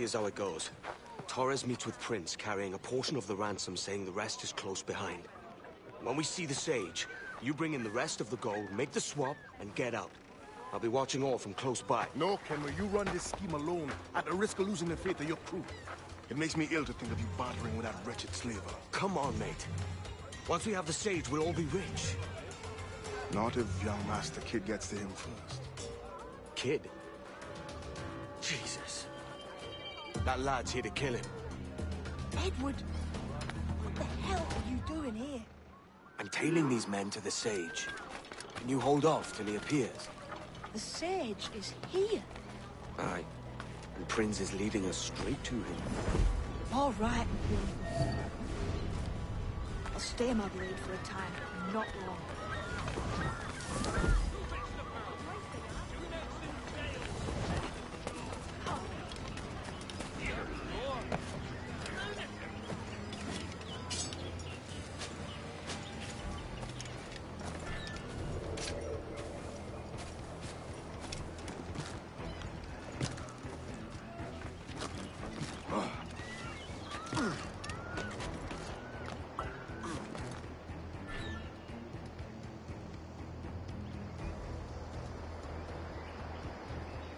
Here's how it goes. Torres meets with Prince, carrying a portion of the ransom, saying the rest is close behind. When we see the Sage, you bring in the rest of the gold, make the swap, and get out. I'll be watching all from close by. No, Kenway, you run this scheme alone, at the risk of losing the faith of your crew. It makes me ill to think of you bartering with that wretched slaver. Come on, mate. Once we have the Sage, we'll all be rich. Not if young Master Kid gets to him first. Kid? Jesus. That lad's here to kill him. Edward, what the hell are you doing here? I'm tailing these men to the Sage. Can you hold off till he appears? The Sage is here. Aye. And Prince is leading us straight to him. All right. I'll stay my blade for a time, but not long.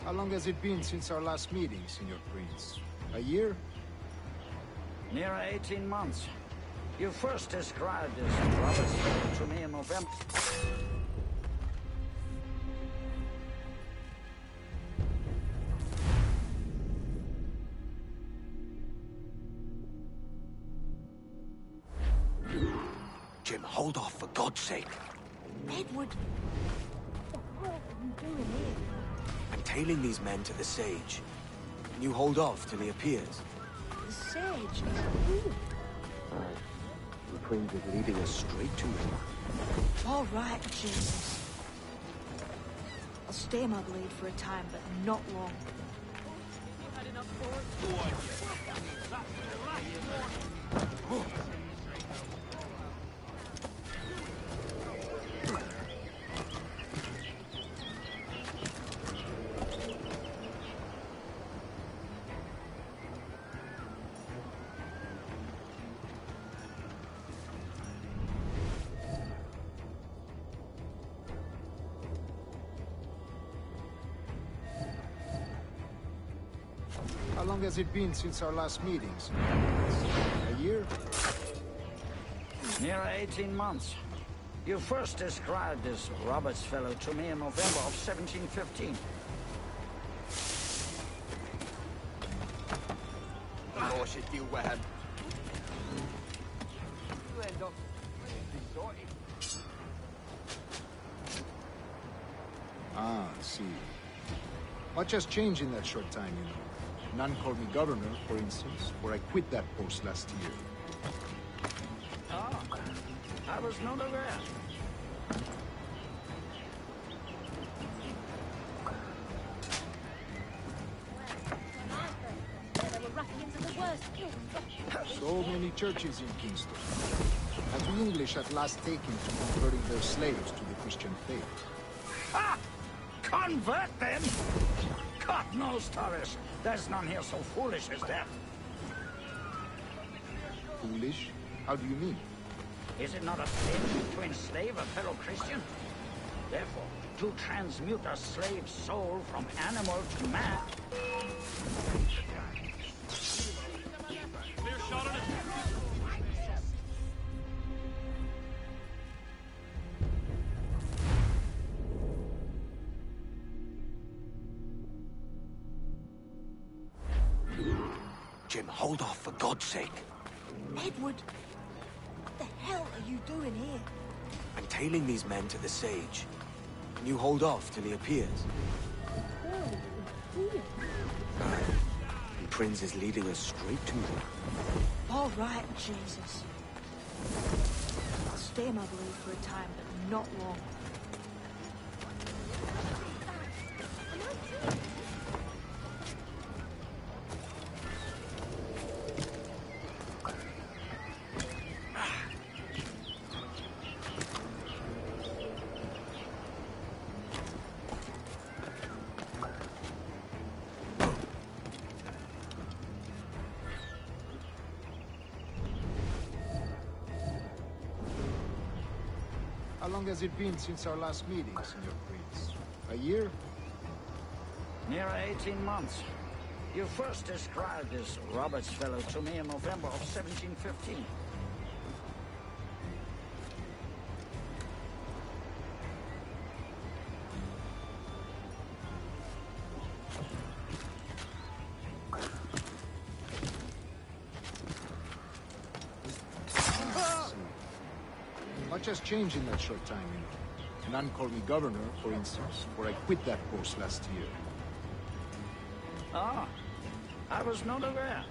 How long has it been since our last meeting, Senor Prince? A year? Near 18 months. You first described this Robert's to me in November. Jim, hold off, for God's sake. Edward, what the hell are you doing here? I'm tailing these men to the Sage. Can you hold off till he appears? The Sage is here. Aye. And Prince is leading us straight to him. All right, Jesus. I'll stay my blade for a time, but not long. How long has it been since our last meeting, Senor Prince? A year? Near 18 months. You first described this Roberts fellow to me in November of 1715. Oh, shit, deal with him. Ah, I see. Much has changed in that short time, you know. None called me governor, for instance, for I quit that post last year. Ah, I was not aware. So many churches in Kingston. Have the English at last taken to converting their slaves to the Christian faith? Ah! Convert them? God knows, Torres. There's none here so foolish as that. Foolish? How do you mean? Is it not a sin to enslave a fellow Christian? Therefore, to transmute a slave's soul from animal to man. Clear shot on it. Jim, hold off, for God's sake. Edward, what the hell are you doing here? I'm tailing these men to the Sage. Can you hold off till he appears? Aye. And Prince is leading us straight to him. All right, Jesus. I'll stay my blade for a time, but not long. How long has it been since our last meeting, Senor Prince? A year? Near 18 months. You first described this Roberts fellow to me in November of 1715. Much has changed in that short time, you know. None called me governor, for instance, for I quit that post last year. Ah, I was not aware.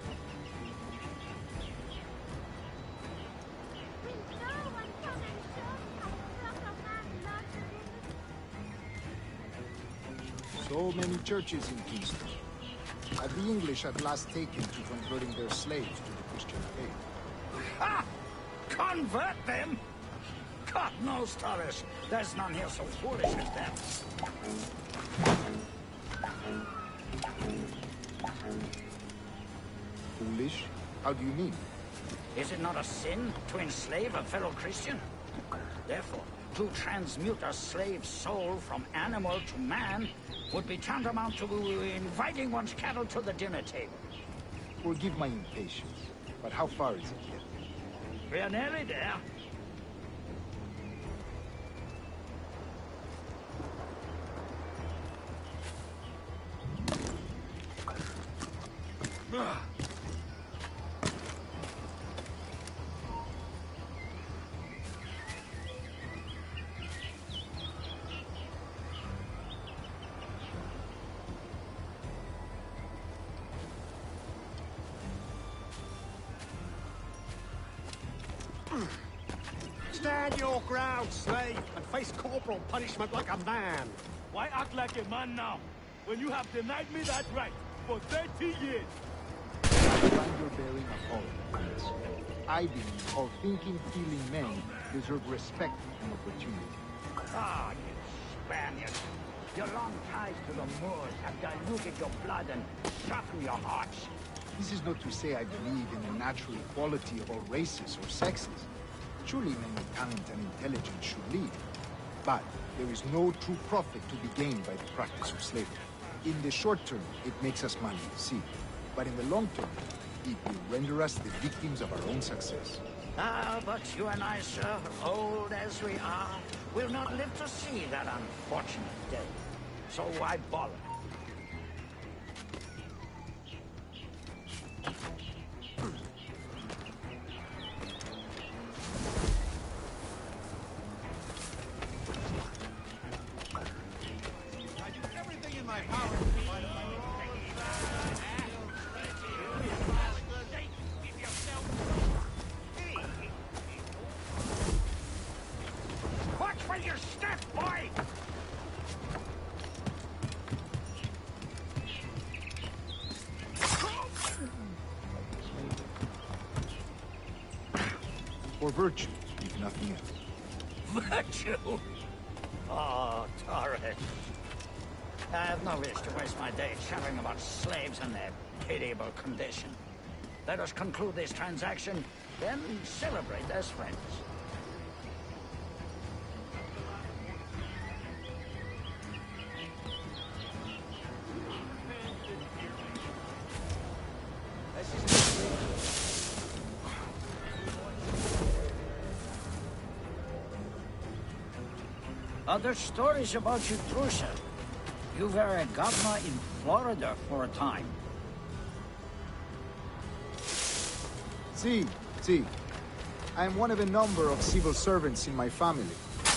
So many churches in Kingston. Have the English at last taken to converting their slaves to the Christian faith? Ha! Convert them? God knows, Torres. There's none here so foolish as them. Foolish? How do you mean? Is it not a sin to enslave a fellow Christian? Therefore, to transmute a slave's soul from animal to man would be tantamount to inviting one's cattle to the dinner table. Forgive my impatience, but how far is it yet? We're nearly there. Stand your ground, slave, and face corporal punishment like a man. Why act like a man now, when you have denied me that right for 30 years? I find your bearing appalling, Prince. I believe all thinking, feeling men deserve respect and opportunity. Ah, you Spaniards. Your long ties to the Moors have diluted your blood and softened your hearts. This is not to say I believe in the natural equality of all races or sexes. Surely men with talent and intelligence should lead. But there is no true profit to be gained by the practice of slavery. In the short term, it makes us money, see. But in the long term, it will render us the victims of our own success. Ah, but you and I, sir, old as we are, will not live to see that unfortunate day. So why bother? For virtue, if nothing else. Virtue? Oh, Torres. I have no wish to waste my day chattering about slaves and their pitiable condition. Let us conclude this transaction, then celebrate as friends. Other stories about you, Trusa. You were a governor in Florida for a time. See. I am one of a number of civil servants in my family.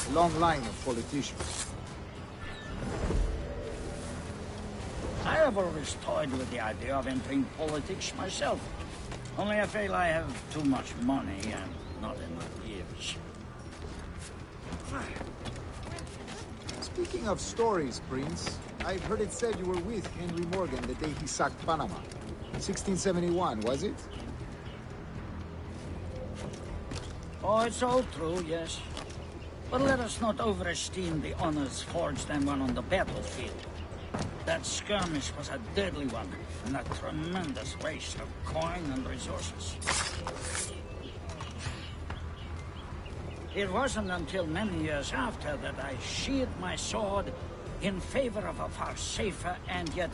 A long line of politicians. I have always toyed with the idea of entering politics myself. Only I feel I have too much money and not enough years. Speaking of stories, Prince, I've heard it said you were with Henry Morgan the day he sacked Panama. 1671, was it? Oh, it's all true, yes. But let us not overesteem the honors forged and won on the battlefield. That skirmish was a deadly one, and a tremendous waste of coin and resources. It wasn't until many years after that I sheathed my sword in favor of a far safer and yet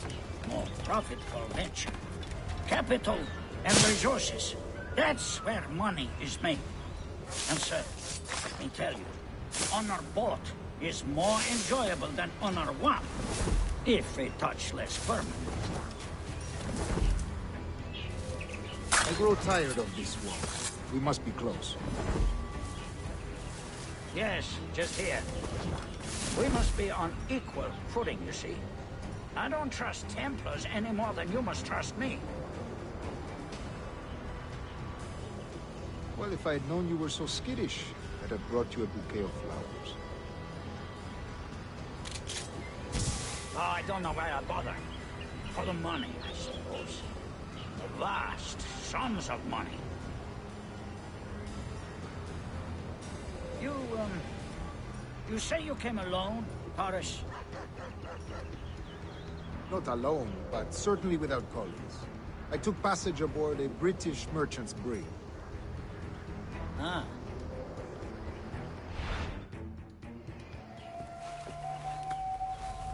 more profitable venture. Capital and resources. That's where money is made. And sir, let me tell you, honor bought is more enjoyable than honor won, if a touch less permanent. I grow tired of this war. We must be close. Yes, just here. We must be on equal footing, you see. I don't trust Templars any more than you must trust me. Well, if I had known you were so skittish, I'd have brought you a bouquet of flowers. Oh, I don't know why I bother. For the money, I suppose. The vast sums of money. You say you came alone, Horace? Not alone, but certainly without colleagues. I took passage aboard a British merchant's brig. Ah.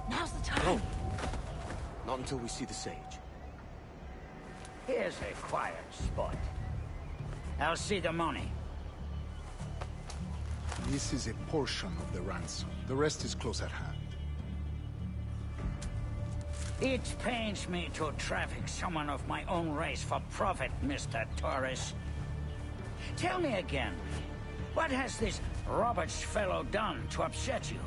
Now's the time. No. Not until we see the sage. Here's a quiet spot. I'll see the money. This is a portion of the ransom. The rest is close at hand. It pains me to traffic someone of my own race for profit, Mr. Torres. Tell me again, what has this Roberts fellow done to upset you?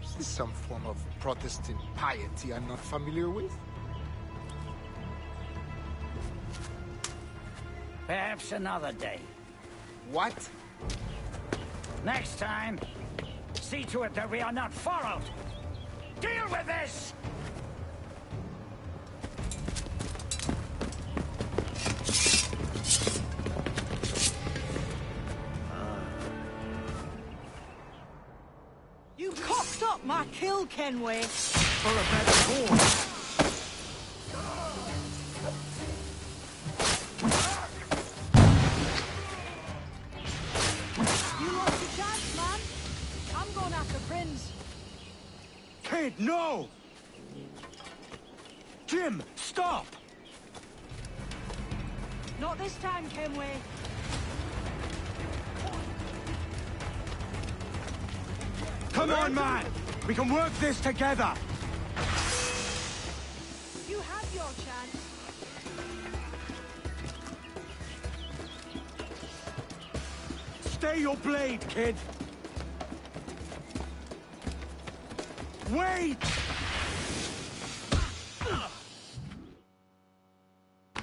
Is this some form of Protestant piety I'm not familiar with? Perhaps another day. What? Next time, see to it that we are not followed. Deal with this! You cocked up my kill, Kenway. For a better cause. You lost your chance, man. I'm going after Prince. Kid, no! Jim, stop! Not this time, Kenway. Come on, man! We can work this together! You had your chance. Stay your blade, kid! Wait!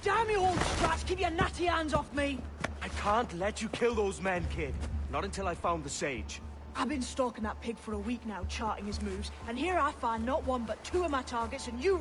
Damn you, old strats! Keep your natty hands off me! I can't let you kill those men, kid. Not until I found the sage. I've been stalking that pig for a week now, charting his moves, and here I find not one but two of my targets, and you